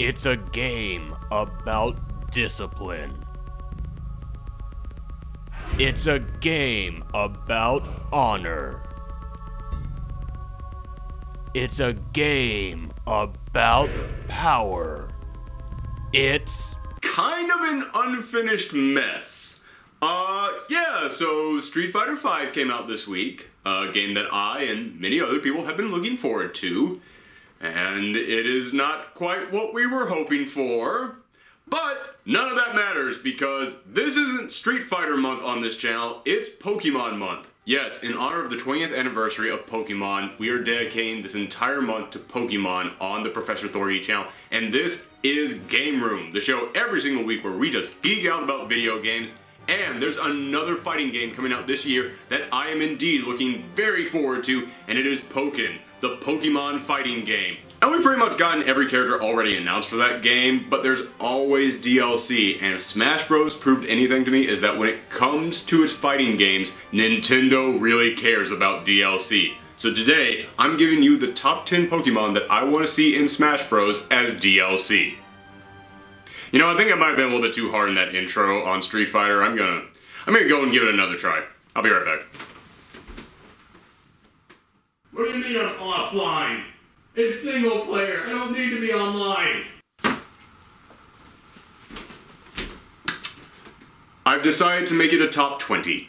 It's a game about discipline. It's a game about honor. It's a game about power. It's kind of an unfinished mess. Yeah, so Street Fighter V came out this week, a game that I and many other people have been looking forward to, and it is not quite what we were hoping for, but none of that matters because this isn't Street Fighter month on this channel, it's Pokemon month. Yes, in honor of the 20th anniversary of Pokemon, we are dedicating this entire month to Pokemon on the Professor Thorgy channel, and this is Game Room, the show every single week where we just geek out about video games. And there's another fighting game coming out this year that I am indeed looking very forward to, and it is Pokken, the Pokemon fighting game. And we've pretty much gotten every character already announced for that game, but there's always DLC, and if Smash Bros proved anything to me is that when it comes to its fighting games, Nintendo really cares about DLC. So today, I'm giving you the top 10 Pokemon that I want to see in Smash Bros as DLC. You know, I think I might have been a little bit too hard in that intro on Street Fighter. I'm gonna go and give it another try. I'll be right back. What do you mean I'm offline? It's single player. I don't need to be online. I've decided to make it a top 20.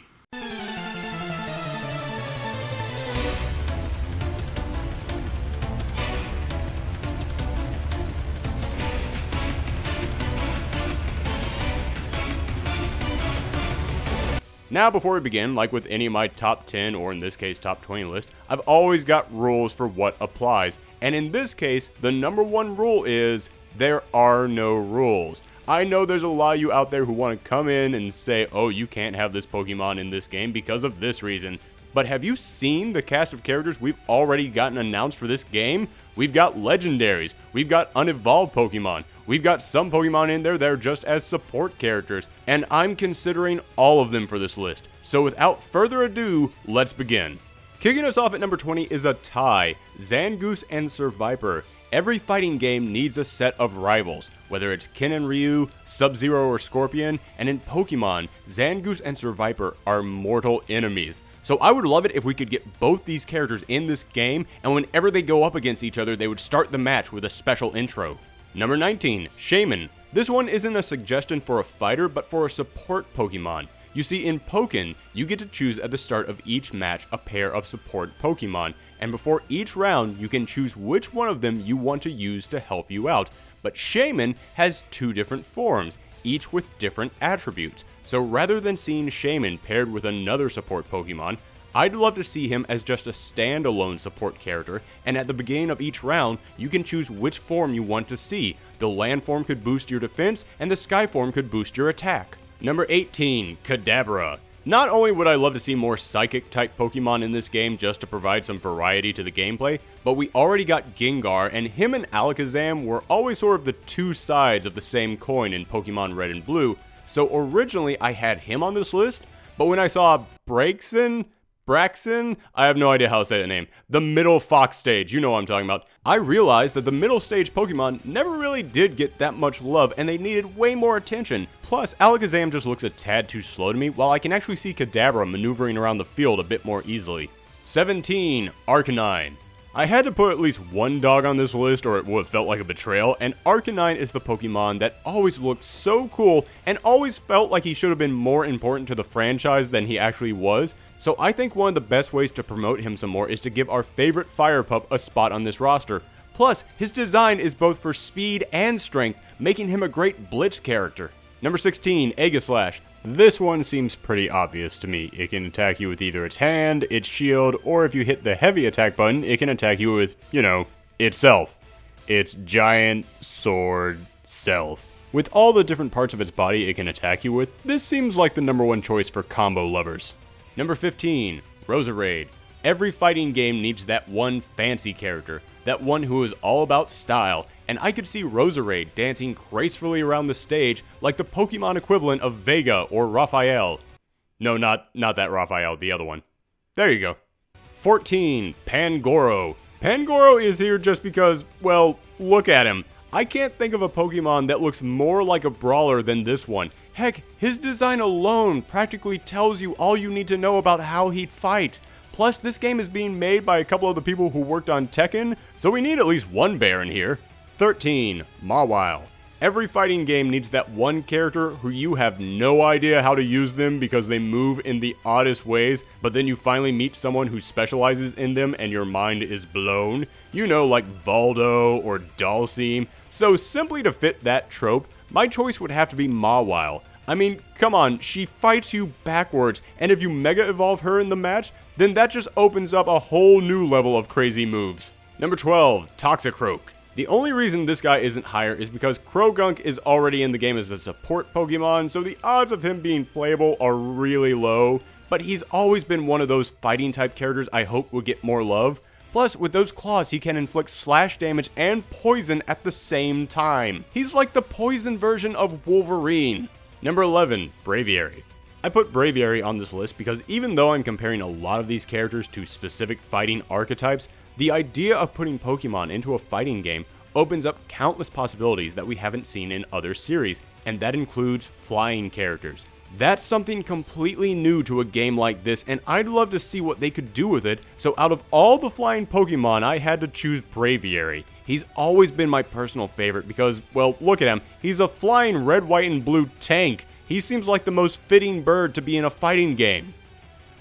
Now, before we begin, like with any of my top 10, or in this case top 20 list, I've always got rules for what applies. And in this case, the number one rule is, there are no rules. I know there's a lot of you out there who want to come in and say, oh, you can't have this Pokemon in this game because of this reason. But have you seen the cast of characters we've already gotten announced for this game? We've got legendaries, we've got unevolved Pokemon, we've got some Pokemon in there that are just as support characters, and I'm considering all of them for this list. So without further ado, let's begin. Kicking us off at number 20 is a tie, Zangoose and Survivor. Every fighting game needs a set of rivals, whether it's Ken and Ryu, Sub-Zero or Scorpion, and in Pokemon, Zangoose and Survivor are mortal enemies. So I would love it if we could get both these characters in this game, and whenever they go up against each other, they would start the match with a special intro. Number 19, Shaymin. This one isn't a suggestion for a fighter, but for a support Pokemon. You see, in Pokken, you get to choose at the start of each match a pair of support Pokemon, and before each round, you can choose which one of them you want to use to help you out. But Shaymin has two different forms, each with different attributes. So rather than seeing Shaymin paired with another support Pokemon, I'd love to see him as just a standalone support character, and at the beginning of each round, you can choose which form you want to see. The land form could boost your defense, and the sky form could boost your attack. Number 18, Kedavra. Not only would I love to see more psychic-type Pokemon in this game just to provide some variety to the gameplay, but we already got Gengar, and him and Alakazam were always sort of the two sides of the same coin in Pokemon Red and Blue, so originally I had him on this list, but when I saw Braixen, I have no idea how to say that name, the middle fox stage, you know what I'm talking about, I realized that the middle stage Pokemon never really did get that much love and they needed way more attention. Plus, Alakazam just looks a tad too slow to me, while I can actually see Kedavra maneuvering around the field a bit more easily. 17, Arcanine. I had to put at least one dog on this list or it would have felt like a betrayal, and Arcanine is the Pokemon that always looked so cool and always felt like he should have been more important to the franchise than he actually was. So I think one of the best ways to promote him some more is to give our favorite fire pup a spot on this roster. Plus, his design is both for speed and strength, making him a great blitz character. Number 16, Egis Lash. This one seems pretty obvious to me. It can attack you with either its hand, its shield, or if you hit the heavy attack button, it can attack you with, you know, itself. Its giant sword self. With all the different parts of its body it can attack you with, this seems like the number one choice for combo lovers. Number 15, Roserade. Every fighting game needs that one fancy character, that one who is all about style, and I could see Roserade dancing gracefully around the stage like the Pokemon equivalent of Vega or Raphael. No, not that Raphael, the other one. There you go. 14, Pangoro. Pangoro is here just because, well, look at him. I can't think of a Pokemon that looks more like a brawler than this one. Heck, his design alone practically tells you all you need to know about how he'd fight. Plus, this game is being made by a couple of the people who worked on Tekken, so we need at least one bear in here. 13. Mawile. Every fighting game needs that one character who you have no idea how to use them because they move in the oddest ways, but then you finally meet someone who specializes in them and your mind is blown. You know, like Voldo or Dalsim. So simply to fit that trope, my choice would have to be Mawile. I mean, come on, she fights you backwards, and if you Mega Evolve her in the match, then that just opens up a whole new level of crazy moves. Number 12, Toxicroak. The only reason this guy isn't higher is because Croagunk is already in the game as a support Pokemon, so the odds of him being playable are really low, but he's always been one of those fighting type characters I hope will get more love. Plus, with those claws, he can inflict slash damage and poison at the same time. He's like the poison version of Wolverine. Number 11, Braveiary. I put Braveiary on this list because even though I'm comparing a lot of these characters to specific fighting archetypes, the idea of putting Pokemon into a fighting game opens up countless possibilities that we haven't seen in other series, and that includes flying characters. That's something completely new to a game like this, and I'd love to see what they could do with it, so out of all the flying Pokemon, I had to choose Braveiary. He's always been my personal favorite because, well, look at him. He's a flying red, white, and blue tank. He seems like the most fitting bird to be in a fighting game.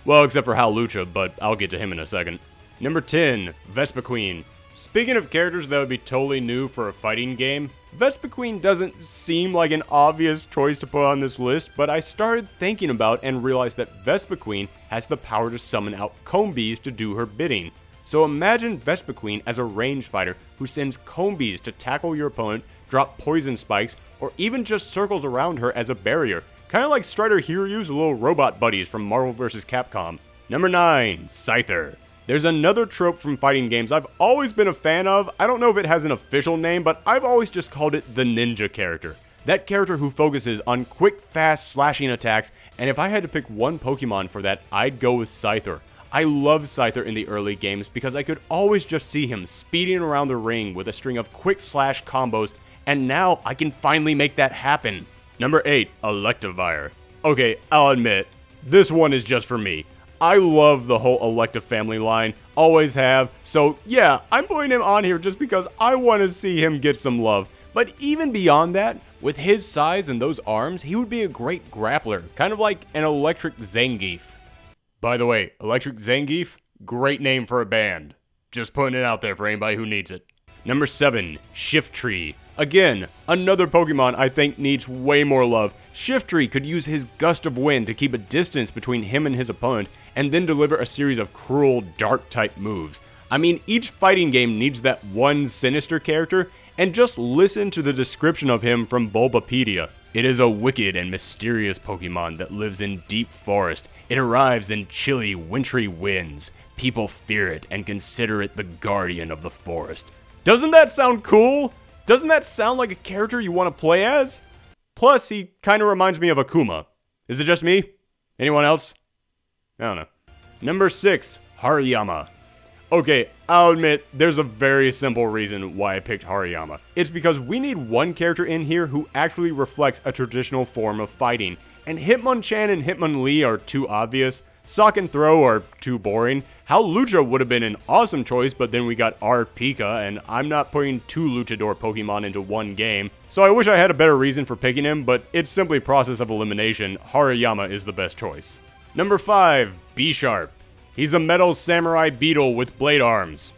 Well, except for Hawlucha, but I'll get to him in a second. Number 10, Vespiquen. Speaking of characters that would be totally new for a fighting game, Vespiquen doesn't seem like an obvious choice to put on this list, but I started thinking about and realized that Vespiquen has the power to summon out Combees to do her bidding. So imagine Vespiquen as a range fighter who sends Combees to tackle your opponent, drop poison spikes, or even just circles around her as a barrier, kind of like Strider Hiryu's little robot buddies from Marvel vs. Capcom. Number 9, Scyther. There's another trope from fighting games I've always been a fan of. I don't know if it has an official name, but I've always just called it the ninja character. That character who focuses on quick, fast slashing attacks, and if I had to pick one Pokemon for that, I'd go with Scyther. I loved Scyther in the early games because I could always just see him speeding around the ring with a string of quick slash combos, and now I can finally make that happen. Number 8, Electivire. Okay, I'll admit, this one is just for me. I love the whole Elective family line, always have, so yeah, I'm putting him on here just because I want to see him get some love. But even beyond that, with his size and those arms, he would be a great grappler, kind of like an Electric Zangief. By the way, Electric Zangief, great name for a band. Just putting it out there for anybody who needs it. Number 7, Shifttry. Again, another Pokemon I think needs way more love. Shifttry could use his Gust of Wind to keep a distance between him and his opponent, and then deliver a series of cruel, dark-type moves. I mean, each fighting game needs that one sinister character, and just listen to the description of him from Bulbapedia. It is a wicked and mysterious Pokemon that lives in deep forest. It arrives in chilly, wintry winds. People fear it and consider it the guardian of the forest. Doesn't that sound cool? Doesn't that sound like a character you want to play as? Plus, he kind of reminds me of Akuma. Is it just me? Anyone else? I don't know. Number 6, Hariyama. Okay, I'll admit, there's a very simple reason why I picked Hariyama. It's because we need one character in here who actually reflects a traditional form of fighting, and Hitmonchan and Hitmonlee are too obvious, Sock and Throw are too boring, Hawlucha would have been an awesome choice, but then we got Pika, and I'm not putting 2 Luchador Pokemon into one game, so I wish I had a better reason for picking him, but it's simply process of elimination. Hariyama is the best choice. Number 5, B-Sharp. He's a metal samurai beetle with blade arms.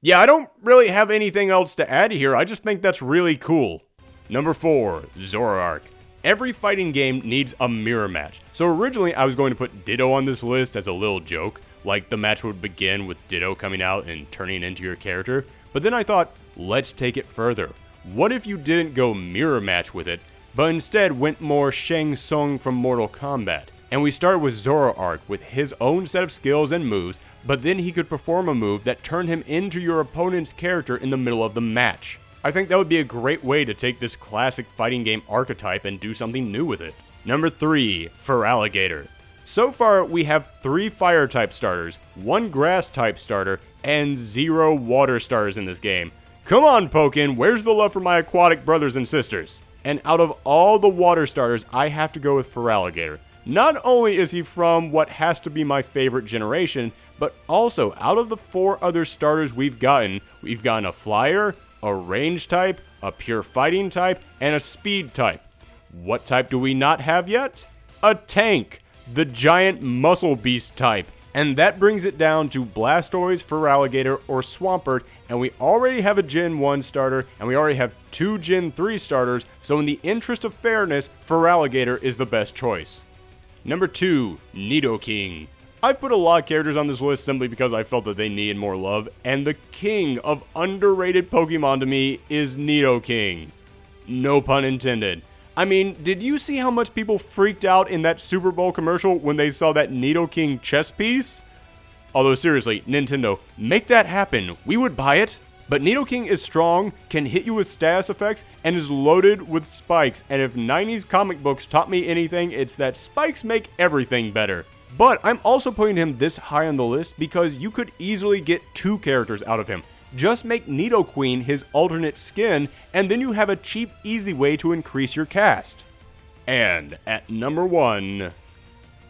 Yeah, I don't really have anything else to add here, I just think that's really cool. Number 4, Zoroark. Every fighting game needs a mirror match, so originally I was going to put Ditto on this list as a little joke, like the match would begin with Ditto coming out and turning into your character, but then I thought, let's take it further. What if you didn't go mirror match with it, but instead went more Shang Tsung from Mortal Kombat? And we started with Zoroark with his own set of skills and moves, but then he could perform a move that turned him into your opponent's character in the middle of the match. I think that would be a great way to take this classic fighting game archetype and do something new with it. Number 3, Feraligatr. So far, we have 3 fire-type starters, 1 grass-type starter, and 0 water starters in this game. Come on, Pokken, where's the love for my aquatic brothers and sisters? And out of all the water starters, I have to go with Feraligatr. Not only is he from what has to be my favorite generation, but also out of the 4 other starters we've gotten a flyer, a range type, a pure fighting type, and a speed type. What type do we not have yet? A tank, the giant muscle beast type. And that brings it down to Blastoise, Feraligatr, or Swampert, and we already have a Gen 1 starter, and we already have 2 Gen 3 starters, so in the interest of fairness, Feraligatr is the best choice. Number 2, Nidoking. I put a lot of characters on this list simply because I felt that they needed more love, and the king of underrated Pokemon to me is Nidoking. No pun intended. I mean, did you see how much people freaked out in that Super Bowl commercial when they saw that Nidoking chess piece? Although seriously, Nintendo, make that happen. We would buy it. But Nidoking is strong, can hit you with status effects, and is loaded with spikes. And if 90s comic books taught me anything, it's that spikes make everything better. But I'm also putting him this high on the list because you could easily get 2 characters out of him. Just make Nidoqueen his alternate skin, and then you have a cheap, easy way to increase your cast. And at number 1...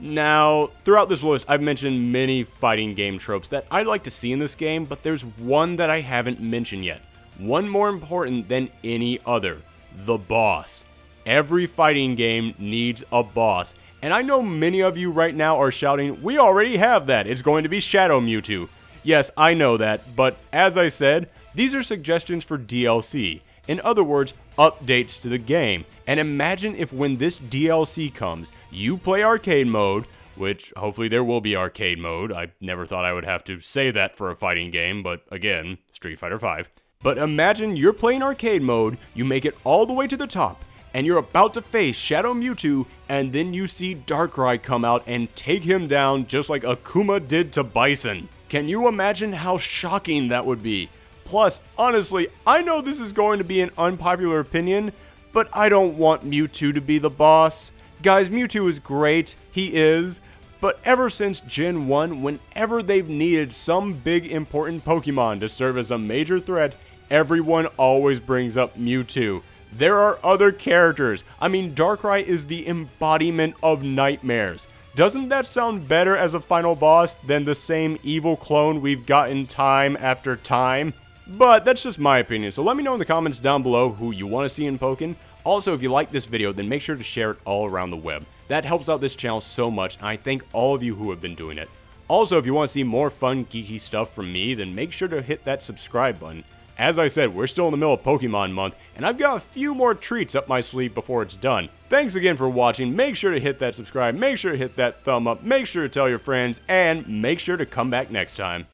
Now, throughout this list, I've mentioned many fighting game tropes that I'd like to see in this game, but there's one that I haven't mentioned yet. One more important than any other. The boss. Every fighting game needs a boss. And I know many of you right now are shouting, we already have that, it's going to be Shadow Mewtwo. Yes, I know that, but as I said, these are suggestions for DLC. In other words, updates to the game. And imagine if when this DLC comes, you play arcade mode, which hopefully there will be arcade mode. I never thought I would have to say that for a fighting game, but again, Street Fighter V. But imagine you're playing arcade mode, you make it all the way to the top, and you're about to face Shadow Mewtwo, and then you see Darkrai come out and take him down just like Akuma did to Bison. Can you imagine how shocking that would be? Plus, honestly, I know this is going to be an unpopular opinion, but I don't want Mewtwo to be the boss. Guys, Mewtwo is great, he is, but ever since Gen 1, whenever they've needed some big important Pokemon to serve as a major threat, everyone always brings up Mewtwo. There are other characters. I mean, Darkrai is the embodiment of nightmares. Doesn't that sound better as a final boss than the same evil clone we've gotten time after time? But that's just my opinion, so let me know in the comments down below who you want to see in Pokken. Also, if you like this video, then make sure to share it all around the web. That helps out this channel so much, and I thank all of you who have been doing it. Also, if you want to see more fun, geeky stuff from me, then make sure to hit that subscribe button. As I said, we're still in the middle of Pokemon month, and I've got a few more treats up my sleeve before it's done. Thanks again for watching, make sure to hit that subscribe, make sure to hit that thumb up, make sure to tell your friends, and make sure to come back next time.